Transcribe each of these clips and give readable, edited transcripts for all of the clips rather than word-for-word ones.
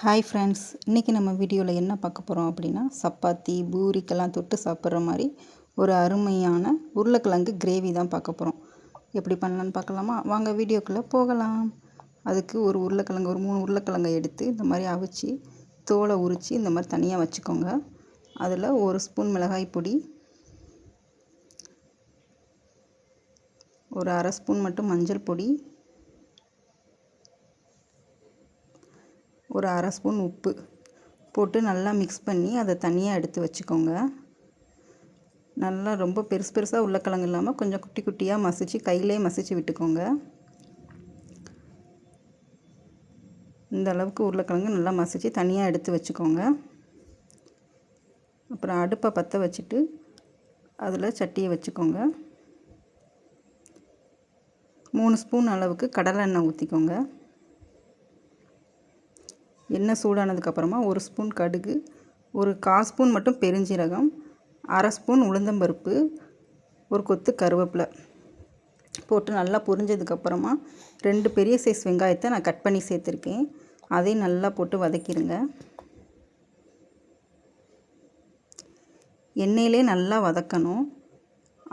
Hi friends, இன்றைக்கி நம்ம வீடியோவில் என்ன பார்க்க போகிறோம் அப்படின்னா, சப்பாத்தி பூரிக்கெல்லாம் தொட்டு சாப்பிட்ற மாதிரி ஒரு அருமையான உருளைக்கிழங்கு கிரேவி தான் பார்க்க போகிறோம். எப்படி பண்ணலான்னு பார்க்கலாமா? வாங்க வீடியோக்குள்ளே போகலாம். அதுக்கு ஒரு 3 உருளைக்கிழங்கை எடுத்து இந்த மாதிரி அவிச்சு தோலை உரித்து இந்த மாதிரி தனியாக வச்சுக்கோங்க. அதில் 1 ஸ்பூன் மிளகாய் பொடி, ஒரு 1/2 ஸ்பூன் மட்டும் மஞ்சள் பொடி, ஒரு 1/2 ஸ்பூன் உப்பு போட்டு நல்லா மிக்ஸ் பண்ணி அதை தனியாக எடுத்து வச்சுக்கோங்க. நல்லா ரொம்ப பெருசாக உருளைக்கிழங்கு இல்லாமல் கொஞ்சம் குட்டி குட்டியாக மசிச்சு கையிலே மசிச்சு விட்டுக்கோங்க. இந்த அளவுக்கு உருளைக்கிழங்கு நல்லா மசிச்சு தனியாக எடுத்து வச்சுக்கோங்க. அப்புறம் அடுப்பை பற்ற வச்சுட்டு அதில் சட்டியை வச்சுக்கோங்க. 3 ஸ்பூன் அளவுக்கு கடலை எண்ணெய் ஊற்றிக்கோங்க. எண்ணெய் சூடானதுக்கப்புறமா 1 ஸ்பூன் கடுகு, ஒரு 1/4 ஸ்பூன் மட்டும் பெருஞ்சீரகம், 1/2 ஸ்பூன் உளுந்தம்பருப்பு, ஒரு கொத்து கருவேப்பிலை போட்டு நல்லா பொரிஞ்சதுக்கப்புறமா 2 பெரிய சைஸ் வெங்காயத்தை நான் கட் பண்ணி சேர்த்துருக்கேன். அதையும் நல்லா போட்டு வதக்கிடுங்க. எண்ணெயிலே நல்லா வதக்கணும்.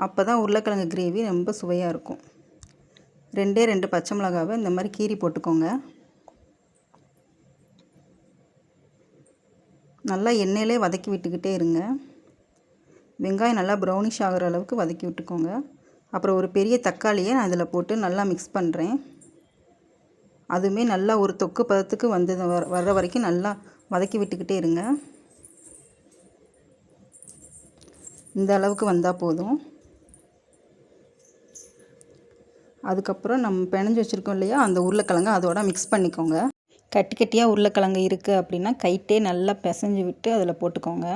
அப்போ தான் உருளைக்கிழங்கு கிரேவி ரொம்ப சுவையாக இருக்கும். 2 பச்சை மிளகாவை இந்த மாதிரி கீறி போட்டுக்கோங்க. நல்லா எண்ணெயிலே வதக்கி விட்டுக்கிட்டே இருங்க. வெங்காயம் நல்லா ப்ரௌனிஷ் ஆகிற அளவுக்கு வதக்கி விட்டுக்கோங்க. அப்புறம் ஒரு பெரிய தக்காளியை நான் அதில் போட்டு நல்லா மிக்ஸ் பண்ணுறேன். அதுவுமே நல்லா ஒரு தொக்கு பதத்துக்கு வர்ற வரைக்கும் நல்லா வதக்கி விட்டுக்கிட்டே இருங்க. இந்த அளவுக்கு வந்தால் போதும். அதுக்கப்புறம் நம்ம பிணைஞ்சு வச்சுருக்கோம் இல்லையா, அந்த உருளைக்கிழங்கு அதோட மிக்ஸ் பண்ணிக்கோங்க. கட்டி கட்டியாக உருளைக்கிழங்கு இருக்குது அப்படின்னா கைட்டே நல்லா பிசைஞ்சு விட்டு அதில் போட்டுக்கோங்க.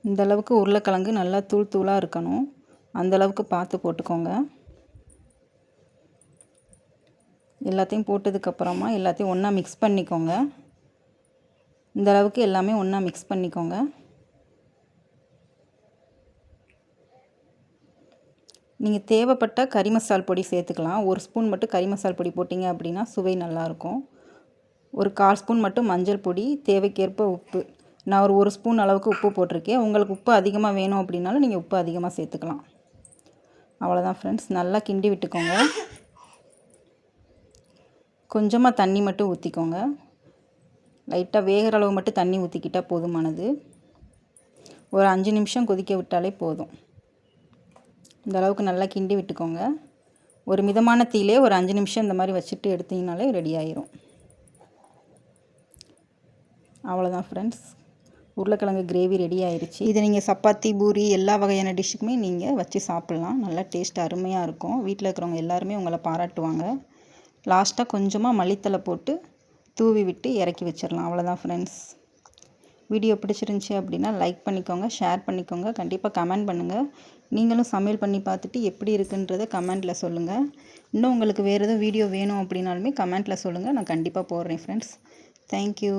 இந்த அளவுக்கு உருளைக்கிழங்கு நல்லா தூளாக இருக்கணும். அந்தளவுக்கு பார்த்து போட்டுக்கோங்க. எல்லாத்தையும் போட்டதுக்கப்புறமா எல்லாத்தையும் ஒன்றா மிக்ஸ் பண்ணிக்கோங்க. இந்த அளவுக்கு எல்லாமே ஒன்றா மிக்ஸ் பண்ணிக்கோங்க. நீங்கள் தேவைப்பட்டால் கறி மசால் பொடி சேர்த்துக்கலாம். 1 ஸ்பூன் மட்டும் கறி மசால் பொடி போட்டிங்க அப்படின்னா சுவை நல்லாயிருக்கும். ஒரு 1/4 ஸ்பூன் மட்டும் மஞ்சள் பொடி, தேவைக்கேற்ப உப்பு. நான் ஒரு 1 ஸ்பூன் அளவுக்கு உப்பு போட்டிருக்கேன். உங்களுக்கு உப்பு அதிகமாக வேணும் அப்படின்னாலும் நீங்கள் உப்பு அதிகமாக சேர்த்துக்கலாம். அவ்வளோதான் ஃப்ரெண்ட்ஸ், நல்லா கிண்டி விட்டுக்கோங்க. கொஞ்சமாக தண்ணி மட்டும் ஊற்றிக்கோங்க. லைட்டாக வேகிற அளவு மட்டும் தண்ணி ஊற்றிக்கிட்டால் போதுமானது. ஒரு 5 நிமிஷம் கொதிக்க விட்டாலே போதும். இந்த அளவுக்கு நல்லா கிண்டி விட்டுக்கோங்க. ஒரு மிதமான தீயிலே ஒரு 5 நிமிஷம் இந்த மாதிரி வச்சுட்டு எடுத்திங்கனாலே ரெடி ஆயிரும். அவ்வளோதான் ஃப்ரெண்ட்ஸ், உருளைக்கிழங்கு கிரேவி ரெடி ஆயிடுச்சு. இதை நீங்கள் சப்பாத்தி பூரி எல்லா வகையான டிஷ்ஷுக்குமே நீங்கள் வச்சு சாப்பிட்லாம். நல்லா டேஸ்ட் அருமையாக இருக்கும். வீட்டில் இருக்கிறவங்க எல்லாருமே உங்களை பாராட்டுவாங்க. லாஸ்ட்டாக கொஞ்சமாக மல்லித்தலை போட்டு தூவி விட்டு இறக்கி வச்சிடலாம். அவ்வளோதான் ஃப்ரெண்ட்ஸ். வீடியோ பிடிச்சிருந்துச்சி அப்படின்னா லைக் பண்ணிக்கோங்க, ஷேர் பண்ணிக்கோங்க, கண்டிப்பாக கமெண்ட் பண்ணுங்கள். நீங்களும் சமையல் பண்ணி பார்த்துட்டு எப்படி இருக்குன்றதை கமெண்ட்டில் சொல்லுங்கள். இன்னும் உங்களுக்கு வேறு எதுவும் வீடியோ வேணும் அப்படின்னாலுமே கமெண்ட்டில் சொல்லுங்கள், நான் கண்டிப்பாக போடுறேன் ஃப்ரெண்ட்ஸ். தேங்க்யூ.